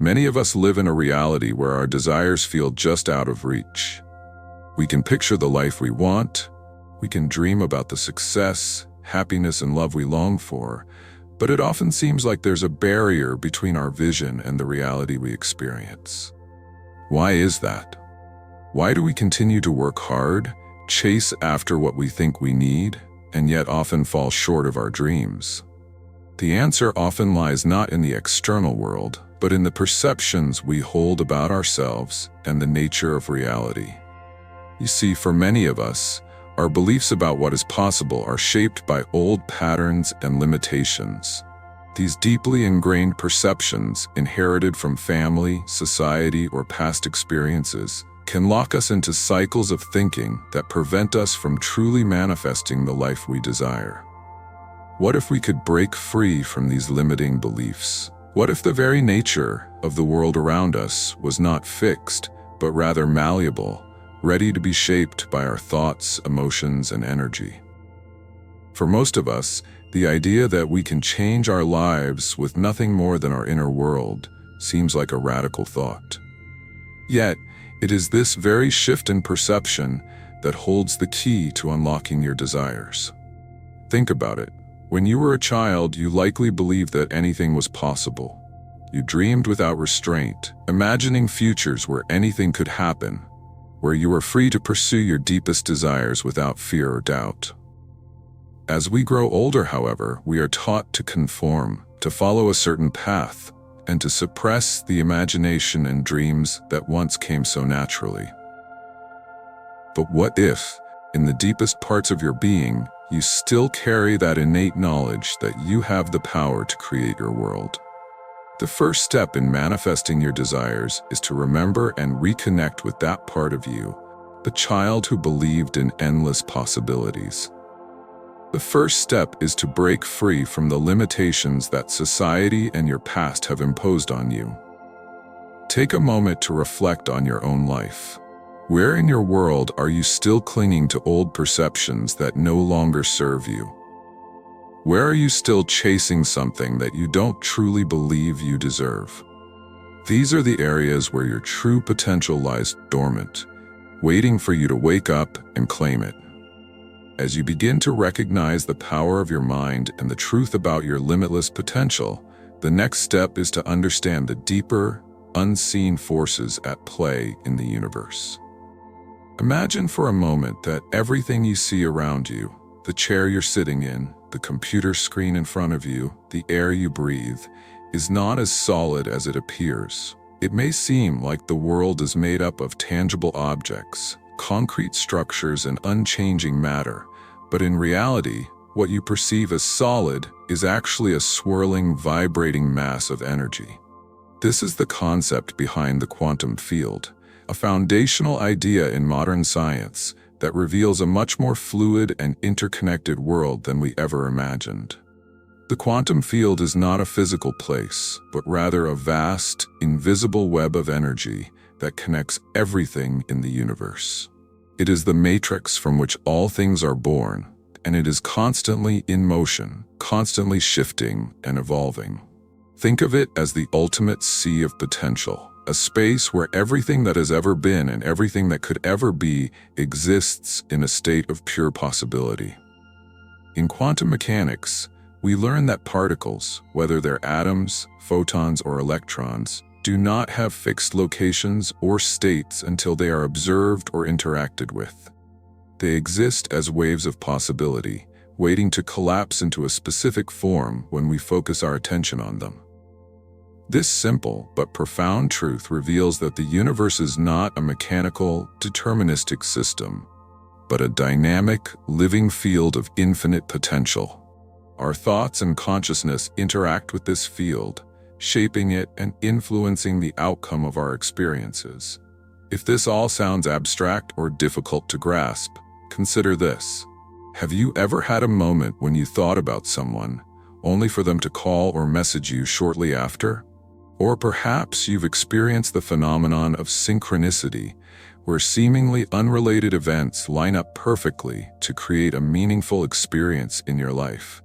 Many of us live in a reality where our desires feel just out of reach. We can picture the life we want, we can dream about the success, happiness, and love we long for, but it often seems like there's a barrier between our vision and the reality we experience. Why is that? Why do we continue to work hard, chase after what we think we need, and yet often fall short of our dreams? The answer often lies not in the external world, but in the perceptions we hold about ourselves and the nature of reality. You see, for many of us, our beliefs about what is possible are shaped by old patterns and limitations. These deeply ingrained perceptions, inherited from family, society, or past experiences, can lock us into cycles of thinking that prevent us from truly manifesting the life we desire. What if we could break free from these limiting beliefs? What if the very nature of the world around us was not fixed, but rather malleable, ready to be shaped by our thoughts, emotions, and energy? For most of us, the idea that we can change our lives with nothing more than our inner world seems like a radical thought. Yet, it is this very shift in perception that holds the key to unlocking your desires. Think about it. When you were a child, you likely believed that anything was possible. You dreamed without restraint, imagining futures where anything could happen, where you were free to pursue your deepest desires without fear or doubt. As we grow older, however, we are taught to conform, to follow a certain path, and to suppress the imagination and dreams that once came so naturally. But what if, in the deepest parts of your being, you still carry that innate knowledge that you have the power to create your world? The first step in manifesting your desires is to remember and reconnect with that part of you, the child who believed in endless possibilities. The first step is to break free from the limitations that society and your past have imposed on you. Take a moment to reflect on your own life. Where in your world are you still clinging to old perceptions that no longer serve you? Where are you still chasing something that you don't truly believe you deserve? These are the areas where your true potential lies dormant, waiting for you to wake up and claim it. As you begin to recognize the power of your mind and the truth about your limitless potential, the next step is to understand the deeper, unseen forces at play in the universe. Imagine for a moment that everything you see around you, the chair you're sitting in, the computer screen in front of you, the air you breathe, is not as solid as it appears. It may seem like the world is made up of tangible objects, concrete structures, and unchanging matter, but in reality, what you perceive as solid is actually a swirling, vibrating mass of energy. This is the concept behind the quantum field, a foundational idea in modern science that reveals a much more fluid and interconnected world than we ever imagined. The quantum field is not a physical place, but rather a vast, invisible web of energy that connects everything in the universe. It is the matrix from which all things are born, and it is constantly in motion, constantly shifting and evolving. Think of it as the ultimate sea of potential, a space where everything that has ever been and everything that could ever be exists in a state of pure possibility. In quantum mechanics, we learn that particles, whether they're atoms, photons, or electrons, do not have fixed locations or states until they are observed or interacted with. They exist as waves of possibility, waiting to collapse into a specific form when we focus our attention on them. This simple but profound truth reveals that the universe is not a mechanical, deterministic system, but a dynamic, living field of infinite potential. Our thoughts and consciousness interact with this field, shaping it and influencing the outcome of our experiences. If this all sounds abstract or difficult to grasp, consider this. Have you ever had a moment when you thought about someone, only for them to call or message you shortly after? Or perhaps you've experienced the phenomenon of synchronicity, where seemingly unrelated events line up perfectly to create a meaningful experience in your life.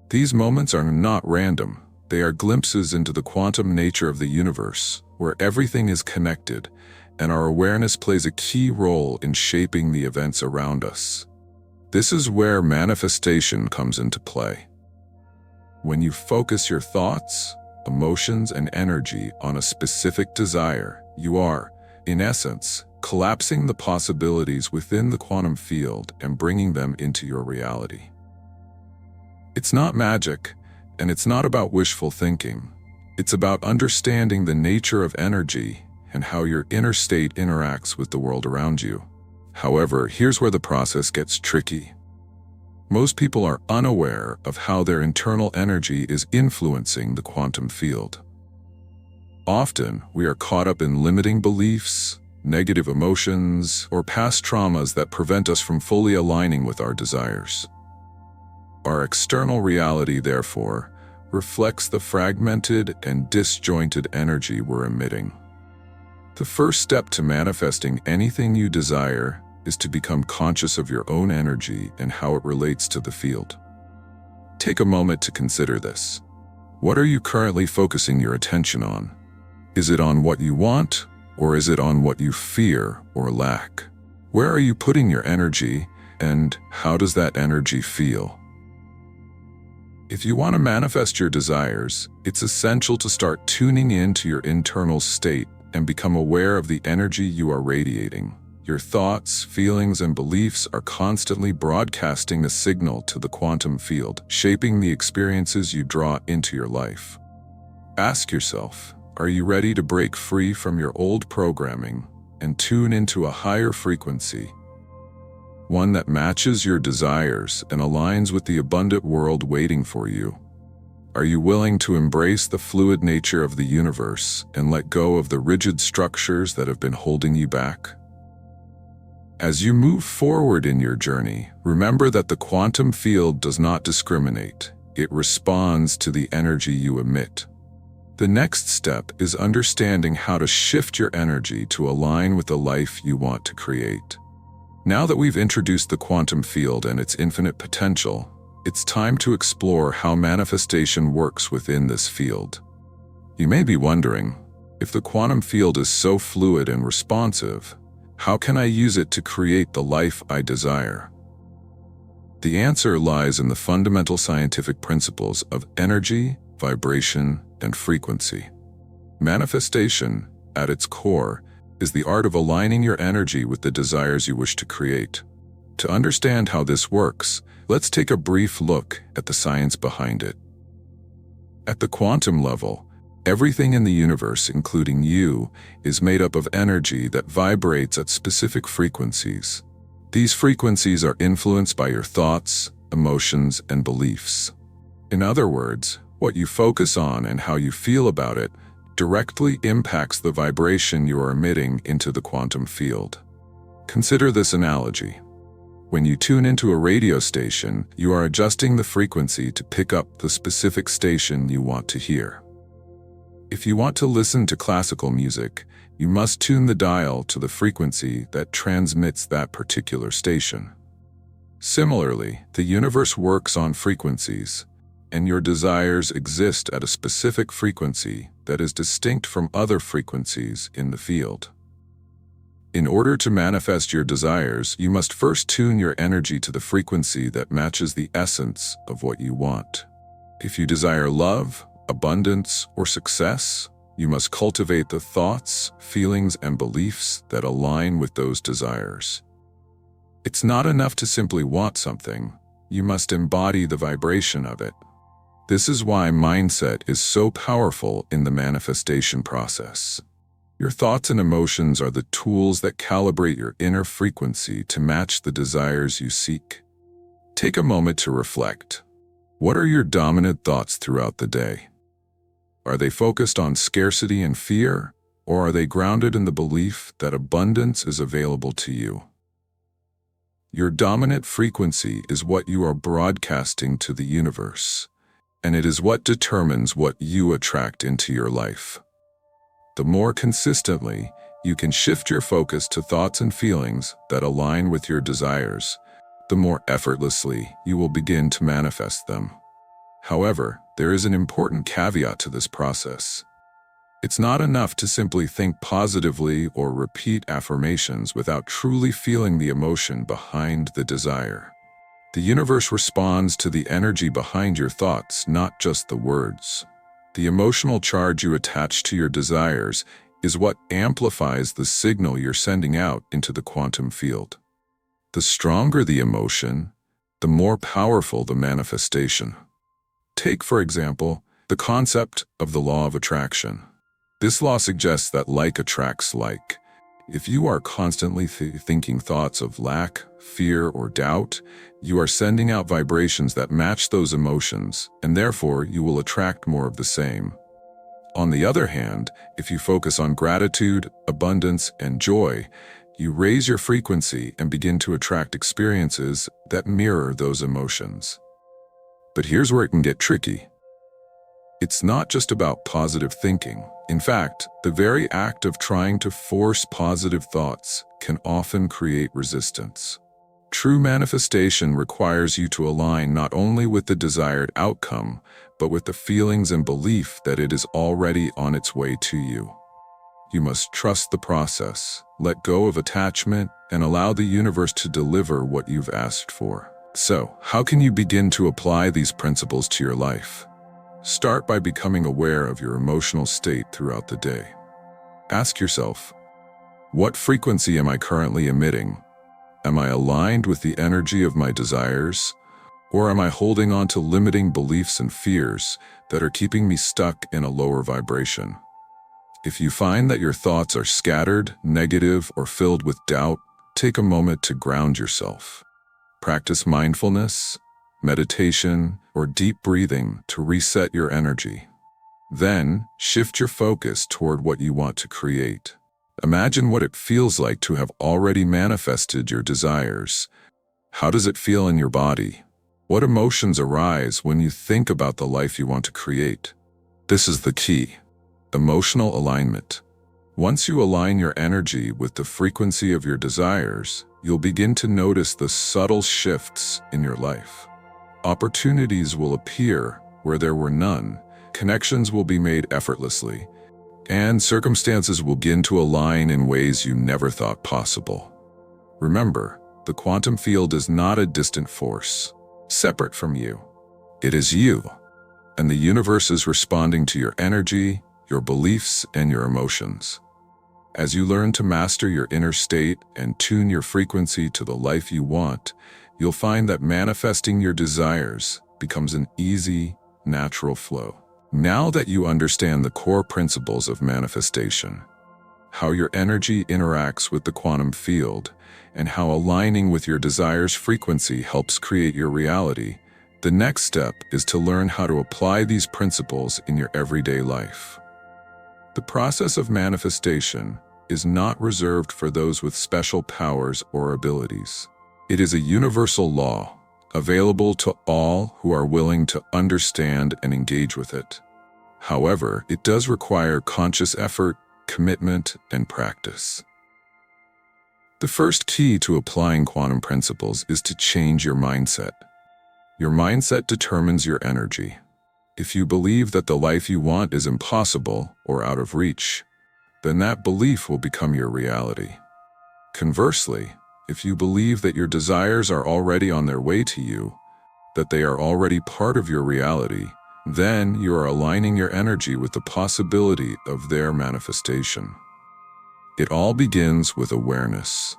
These moments are not random. They are glimpses into the quantum nature of the universe, where everything is connected, and our awareness plays a key role in shaping the events around us. This is where manifestation comes into play. When you focus your thoughts, emotions, and energy on a specific desire, you are, in essence, collapsing the possibilities within the quantum field and bringing them into your reality. It's not magic, and it's not about wishful thinking. It's about understanding the nature of energy and how your inner state interacts with the world around you. However, here's where the process gets tricky. Most people are unaware of how their internal energy is influencing the quantum field. Often, we are caught up in limiting beliefs, negative emotions, or past traumas that prevent us from fully aligning with our desires. Our external reality, therefore, reflects the fragmented and disjointed energy we're emitting. The first step to manifesting anything you desire is to become conscious of your own energy and how it relates to the field. Take a moment to consider this. What are you currently focusing your attention on? Is it on what you want, or is it on what you fear or lack? Where are you putting your energy, and how does that energy feel? If you want to manifest your desires, it's essential to start tuning into your internal state and become aware of the energy you are radiating. Your thoughts, feelings, and beliefs are constantly broadcasting a signal to the quantum field, shaping the experiences you draw into your life. Ask yourself, are you ready to break free from your old programming and tune into a higher frequency? One that matches your desires and aligns with the abundant world waiting for you. Are you willing to embrace the fluid nature of the universe and let go of the rigid structures that have been holding you back? As you move forward in your journey, remember that the quantum field does not discriminate. It responds to the energy you emit. The next step is understanding how to shift your energy to align with the life you want to create. Now that we've introduced the quantum field and its infinite potential, it's time to explore how manifestation works within this field. You may be wondering, if the quantum field is so fluid and responsive, how can I use it to create the life I desire? The answer lies in the fundamental scientific principles of energy, vibration, and frequency. Manifestation, at its core, is the art of aligning your energy with the desires you wish to create. To understand how this works, let's take a brief look at the science behind it. At the quantum level, everything in the universe, including you, is made up of energy that vibrates at specific frequencies. These frequencies are influenced by your thoughts, emotions, and beliefs. In other words, what you focus on and how you feel about it directly impacts the vibration you are emitting into the quantum field. Consider this analogy. When you tune into a radio station, you are adjusting the frequency to pick up the specific station you want to hear. If you want to listen to classical music, you must tune the dial to the frequency that transmits that particular station. Similarly, the universe works on frequencies, and your desires exist at a specific frequency that is distinct from other frequencies in the field. In order to manifest your desires, you must first tune your energy to the frequency that matches the essence of what you want. If you desire love, abundance, or success, you must cultivate the thoughts, feelings, and beliefs that align with those desires. It's not enough to simply want something. You must embody the vibration of it. This is why mindset is so powerful in the manifestation process. Your thoughts and emotions are the tools that calibrate your inner frequency to match the desires you seek. Take a moment to reflect. What are your dominant thoughts throughout the day? Are they focused on scarcity and fear, or are they grounded in the belief that abundance is available to you? Your dominant frequency is what you are broadcasting to the universe, and it is what determines what you attract into your life. The more consistently you can shift your focus to thoughts and feelings that align with your desires, the more effortlessly you will begin to manifest them. However, there is an important caveat to this process. It's not enough to simply think positively or repeat affirmations without truly feeling the emotion behind the desire. The universe responds to the energy behind your thoughts, not just the words. The emotional charge you attach to your desires is what amplifies the signal you're sending out into the quantum field. The stronger the emotion, the more powerful the manifestation. Take, for example, the concept of the law of attraction. This law suggests that like attracts like. If you are constantly thinking thoughts of lack, fear, or doubt, you are sending out vibrations that match those emotions, and therefore you will attract more of the same. On the other hand, if you focus on gratitude, abundance, and joy, you raise your frequency and begin to attract experiences that mirror those emotions. But here's where it can get tricky. It's not just about positive thinking. In fact, the very act of trying to force positive thoughts can often create resistance. True manifestation requires you to align not only with the desired outcome, but with the feelings and belief that it is already on its way to you. You must trust the process, let go of attachment, and allow the universe to deliver what you've asked for. So, how can you begin to apply these principles to your life? Start by becoming aware of your emotional state throughout the day. Ask yourself, what frequency am I currently emitting? Am I aligned with the energy of my desires? Or am I holding on to limiting beliefs and fears that are keeping me stuck in a lower vibration? If you find that your thoughts are scattered, negative, or filled with doubt, take a moment to ground yourself. Practice mindfulness, meditation, or deep breathing to reset your energy. Then, shift your focus toward what you want to create. Imagine what it feels like to have already manifested your desires. How does it feel in your body? What emotions arise when you think about the life you want to create? This is the key. Emotional alignment. Once you align your energy with the frequency of your desires, you'll begin to notice the subtle shifts in your life. Opportunities will appear where there were none, connections will be made effortlessly, and circumstances will begin to align in ways you never thought possible. Remember, the quantum field is not a distant force, separate from you. It is you, and the universe is responding to your energy, your beliefs, and your emotions. As you learn to master your inner state and tune your frequency to the life you want, you'll find that manifesting your desires becomes an easy, natural flow. Now that you understand the core principles of manifestation, how your energy interacts with the quantum field, and how aligning with your desires' frequency helps create your reality, the next step is to learn how to apply these principles in your everyday life. The process of manifestation is not reserved for those with special powers or abilities. It is a universal law, available to all who are willing to understand and engage with it. However, it does require conscious effort, commitment, and practice. The first key to applying quantum principles is to change your mindset. Your mindset determines your energy. If you believe that the life you want is impossible or out of reach, then that belief will become your reality. Conversely, if you believe that your desires are already on their way to you, that they are already part of your reality, then you are aligning your energy with the possibility of their manifestation. It all begins with awareness.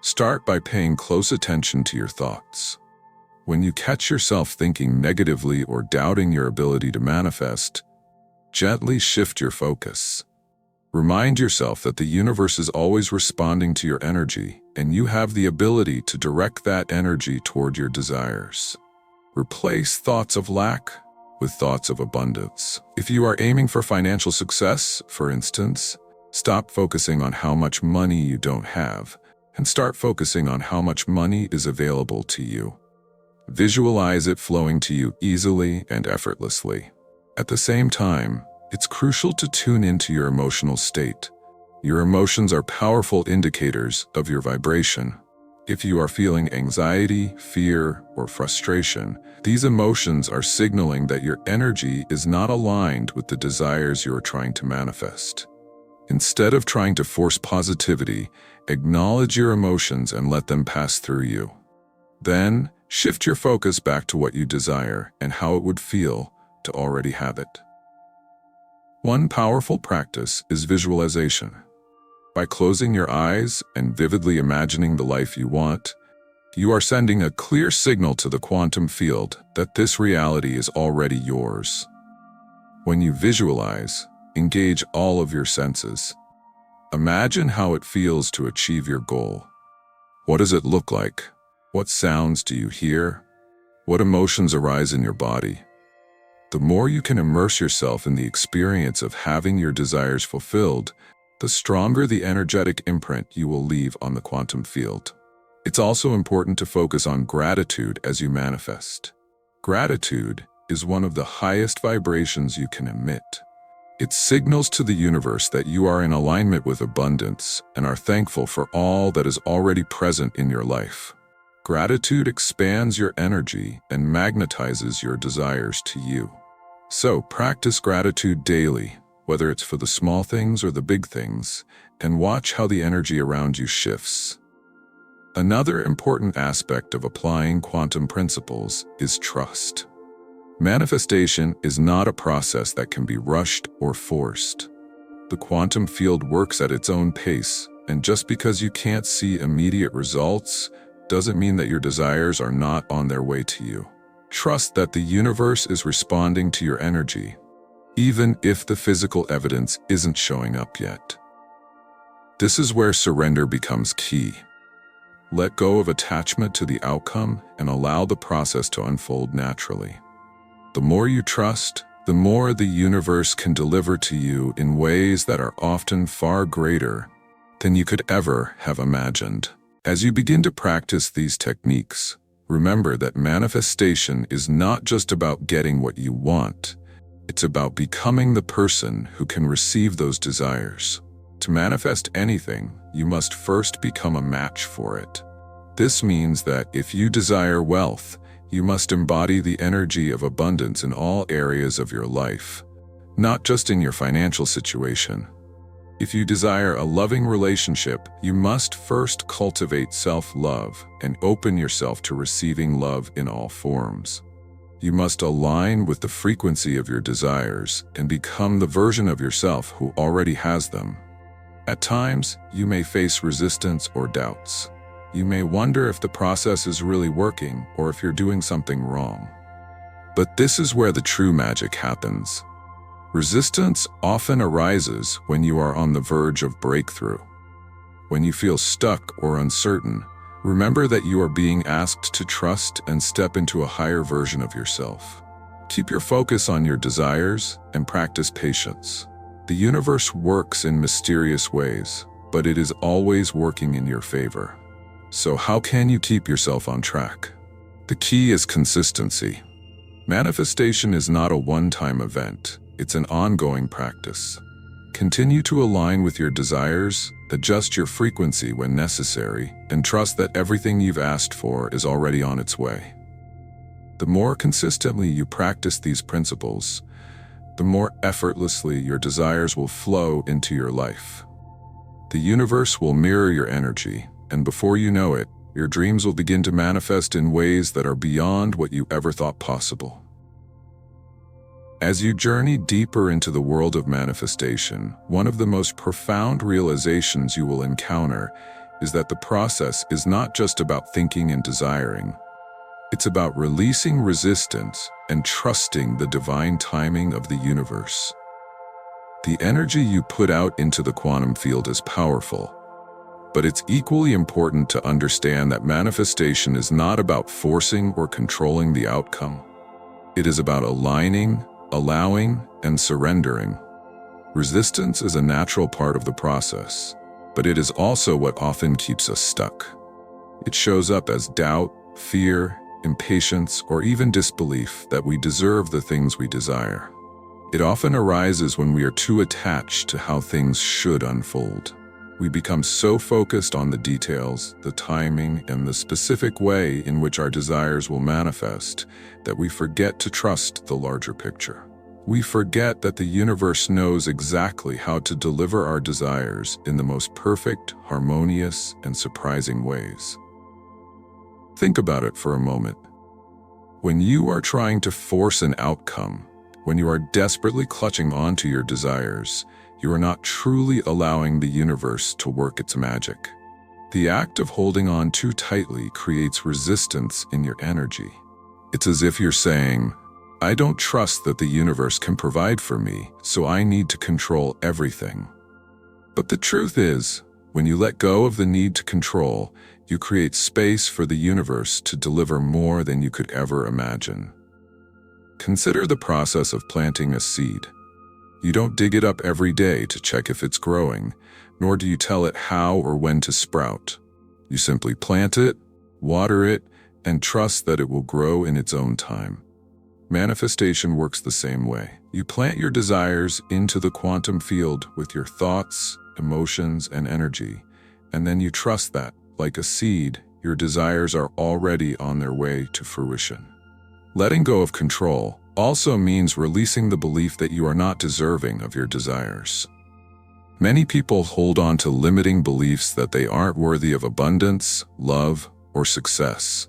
Start by paying close attention to your thoughts. When you catch yourself thinking negatively or doubting your ability to manifest, gently shift your focus. Remind yourself that the universe is always responding to your energy, and you have the ability to direct that energy toward your desires. Replace thoughts of lack with thoughts of abundance. If you are aiming for financial success, for instance, stop focusing on how much money you don't have, and start focusing on how much money is available to you. Visualize it flowing to you easily and effortlessly. At the same time, it's crucial to tune into your emotional state. Your emotions are powerful indicators of your vibration. If you are feeling anxiety, fear, or frustration, these emotions are signaling that your energy is not aligned with the desires you are trying to manifest. Instead of trying to force positivity, acknowledge your emotions and let them pass through you. Then, shift your focus back to what you desire and how it would feel to already have it. One powerful practice is visualization. By closing your eyes and vividly imagining the life you want, you are sending a clear signal to the quantum field that this reality is already yours. When you visualize, engage all of your senses. Imagine how it feels to achieve your goal. What does it look like? What sounds do you hear? What emotions arise in your body? The more you can immerse yourself in the experience of having your desires fulfilled, the stronger the energetic imprint you will leave on the quantum field. It's also important to focus on gratitude as you manifest. Gratitude is one of the highest vibrations you can emit. It signals to the universe that you are in alignment with abundance and are thankful for all that is already present in your life. Gratitude expands your energy and magnetizes your desires to you. So practice gratitude daily, whether it's for the small things or the big things, and watch how the energy around you shifts. Another important aspect of applying quantum principles is trust. Manifestation is not a process that can be rushed or forced. The quantum field works at its own pace, and just because you can't see immediate results doesn't mean that your desires are not on their way to you. Trust that the universe is responding to your energy, even if the physical evidence isn't showing up yet. This is where surrender becomes key. Let go of attachment to the outcome and allow the process to unfold naturally. The more you trust, the more the universe can deliver to you in ways that are often far greater than you could ever have imagined. As you begin to practice these techniques, remember that manifestation is not just about getting what you want. It's about becoming the person who can receive those desires. To manifest anything, you must first become a match for it. This means that if you desire wealth, you must embody the energy of abundance in all areas of your life, not just in your financial situation. If you desire a loving relationship, you must first cultivate self-love and open yourself to receiving love in all forms. You must align with the frequency of your desires and become the version of yourself who already has them. At times, you may face resistance or doubts. You may wonder if the process is really working or if you're doing something wrong. But this is where the true magic happens. Resistance often arises when you are on the verge of breakthrough. When you feel stuck or uncertain, remember that you are being asked to trust and step into a higher version of yourself. Keep your focus on your desires and practice patience. The universe works in mysterious ways, but it is always working in your favor. So how can you keep yourself on track? The key is consistency. Manifestation is not a one-time event. It's an ongoing practice. Continue to align with your desires, adjust your frequency when necessary, and trust that everything you've asked for is already on its way. The more consistently you practice these principles, the more effortlessly your desires will flow into your life. The universe will mirror your energy, and before you know it, your dreams will begin to manifest in ways that are beyond what you ever thought possible. As you journey deeper into the world of manifestation, one of the most profound realizations you will encounter is that the process is not just about thinking and desiring. It's about releasing resistance and trusting the divine timing of the universe. The energy you put out into the quantum field is powerful, but it's equally important to understand that manifestation is not about forcing or controlling the outcome. It is about aligning, allowing, and surrendering. Resistance is a natural part of the process, but it is also what often keeps us stuck. It shows up as doubt, fear, impatience, or even disbelief that we deserve the things we desire. It often arises when we are too attached to how things should unfold. We become so focused on the details, the timing, and the specific way in which our desires will manifest that we forget to trust the larger picture. We forget that the universe knows exactly how to deliver our desires in the most perfect, harmonious, and surprising ways. Think about it for a moment. When you are trying to force an outcome, when you are desperately clutching onto your desires, you are not truly allowing the universe to work its magic. The act of holding on too tightly creates resistance in your energy. It's as if you're saying, "I don't trust that the universe can provide for me, so I need to control everything." But the truth is, when you let go of the need to control, you create space for the universe to deliver more than you could ever imagine. Consider the process of planting a seed. You don't dig it up every day to check if it's growing, nor do you tell it how or when to sprout. You simply plant it, water it, and trust that it will grow in its own time. Manifestation works the same way. You plant your desires into the quantum field with your thoughts, emotions, and energy, and then you trust that, like a seed, your desires are already on their way to fruition. Letting go of control also means releasing the belief that you are not deserving of your desires. Many people hold on to limiting beliefs that they aren't worthy of abundance, love, or success.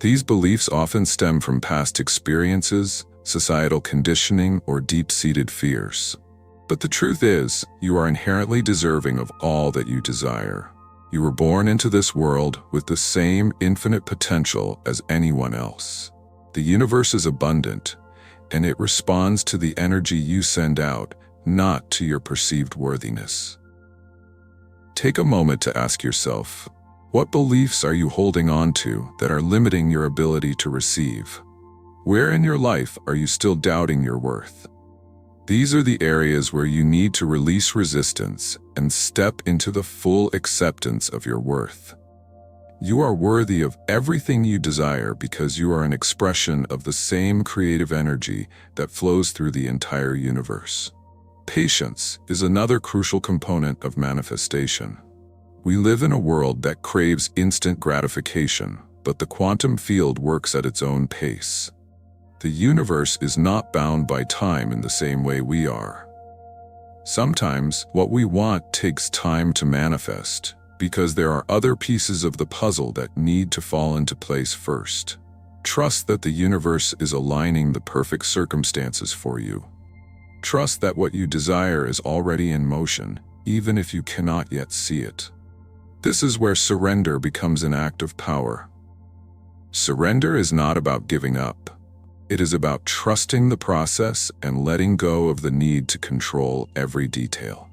These beliefs often stem from past experiences, societal conditioning, or deep-seated fears. But the truth is, you are inherently deserving of all that you desire. You were born into this world with the same infinite potential as anyone else. The universe is abundant, and it responds to the energy you send out, not to your perceived worthiness. Take a moment to ask yourself, what beliefs are you holding on to that are limiting your ability to receive? Where in your life are you still doubting your worth? These are the areas where you need to release resistance and step into the full acceptance of your worth. You are worthy of everything you desire because you are an expression of the same creative energy that flows through the entire universe. Patience is another crucial component of manifestation. We live in a world that craves instant gratification, but the quantum field works at its own pace. The universe is not bound by time in the same way we are. Sometimes, what we want takes time to manifest, because there are other pieces of the puzzle that need to fall into place first. Trust that the universe is aligning the perfect circumstances for you. Trust that what you desire is already in motion, even if you cannot yet see it. This is where surrender becomes an act of power. Surrender is not about giving up. It is about trusting the process and letting go of the need to control every detail.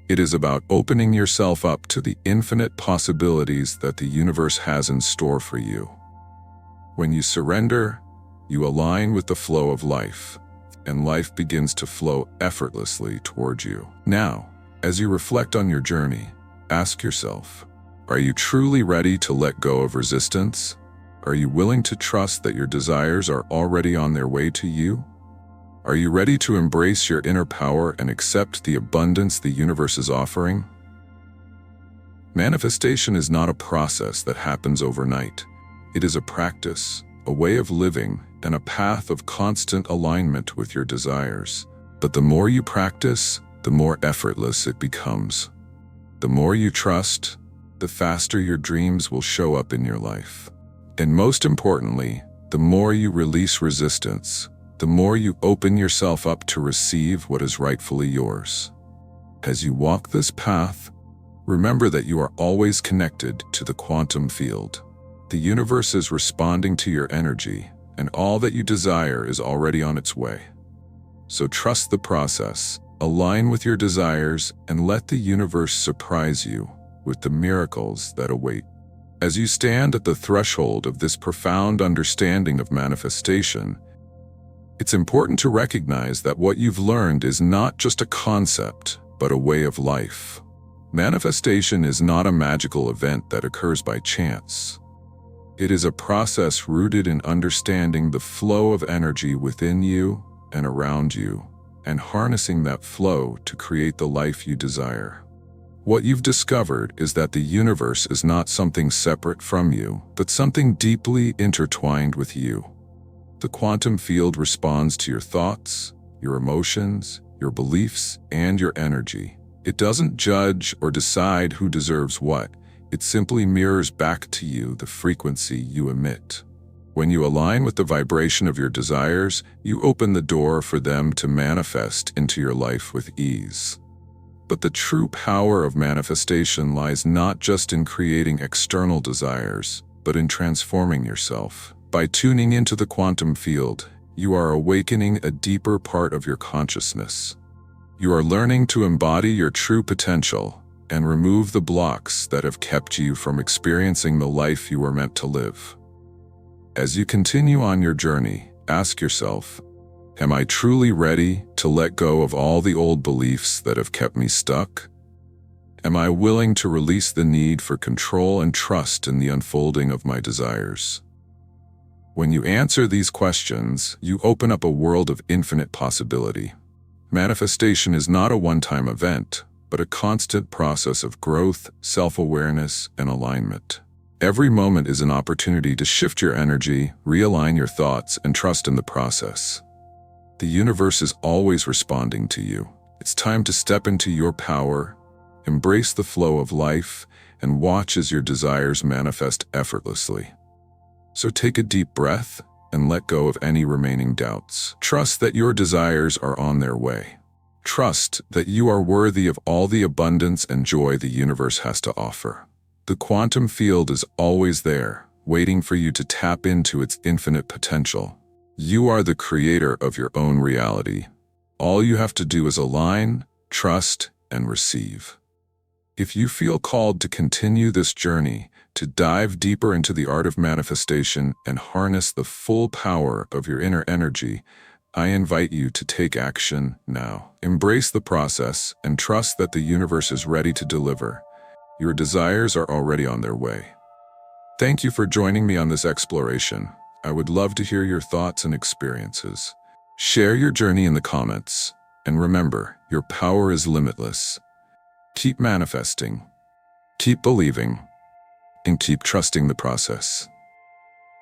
It is about opening yourself up to the infinite possibilities that the universe has in store for you. When you surrender, you align with the flow of life, and life begins to flow effortlessly toward you. Now, as you reflect on your journey, ask yourself, are you truly ready to let go of resistance? Are you willing to trust that your desires are already on their way to you? Are you ready to embrace your inner power and accept the abundance the universe is offering? Manifestation is not a process that happens overnight. It is a practice, a way of living, and a path of constant alignment with your desires. But the more you practice, the more effortless it becomes. The more you trust, the faster your dreams will show up in your life. And most importantly, the more you release resistance, the more you open yourself up to receive what is rightfully yours. As you walk this path, remember that you are always connected to the quantum field. The universe is responding to your energy, and all that you desire is already on its way. So trust the process, align with your desires, and let the universe surprise you with the miracles that await. As you stand at the threshold of this profound understanding of manifestation, it's important to recognize that what you've learned is not just a concept, but a way of life. Manifestation is not a magical event that occurs by chance. It is a process rooted in understanding the flow of energy within you and around you, and harnessing that flow to create the life you desire. What you've discovered is that the universe is not something separate from you, but something deeply intertwined with you. The quantum field responds to your thoughts, your emotions, your beliefs, and your energy. It doesn't judge or decide who deserves what. It simply mirrors back to you the frequency you emit. When you align with the vibration of your desires, you open the door for them to manifest into your life with ease. But the true power of manifestation lies not just in creating external desires, but in transforming yourself. By tuning into the quantum field, you are awakening a deeper part of your consciousness. You are learning to embody your true potential and remove the blocks that have kept you from experiencing the life you were meant to live. As you continue on your journey, ask yourself, am I truly ready to let go of all the old beliefs that have kept me stuck? Am I willing to release the need for control and trust in the unfolding of my desires? When you answer these questions, you open up a world of infinite possibility. Manifestation is not a one-time event, but a constant process of growth, self-awareness, and alignment. Every moment is an opportunity to shift your energy, realign your thoughts, and trust in the process. The universe is always responding to you. It's time to step into your power, embrace the flow of life, and watch as your desires manifest effortlessly. So take a deep breath and let go of any remaining doubts. Trust that your desires are on their way. Trust that you are worthy of all the abundance and joy the universe has to offer. The quantum field is always there, waiting for you to tap into its infinite potential. You are the creator of your own reality. All you have to do is align, trust, and receive. If you feel called to continue this journey, to dive deeper into the art of manifestation and harness the full power of your inner energy, I invite you to take action now. Embrace the process and trust that the universe is ready to deliver. Your desires are already on their way. Thank you for joining me on this exploration. I would love to hear your thoughts and experiences. Share your journey in the comments. And remember, your power is limitless. Keep manifesting, keep believing, and keep trusting the process.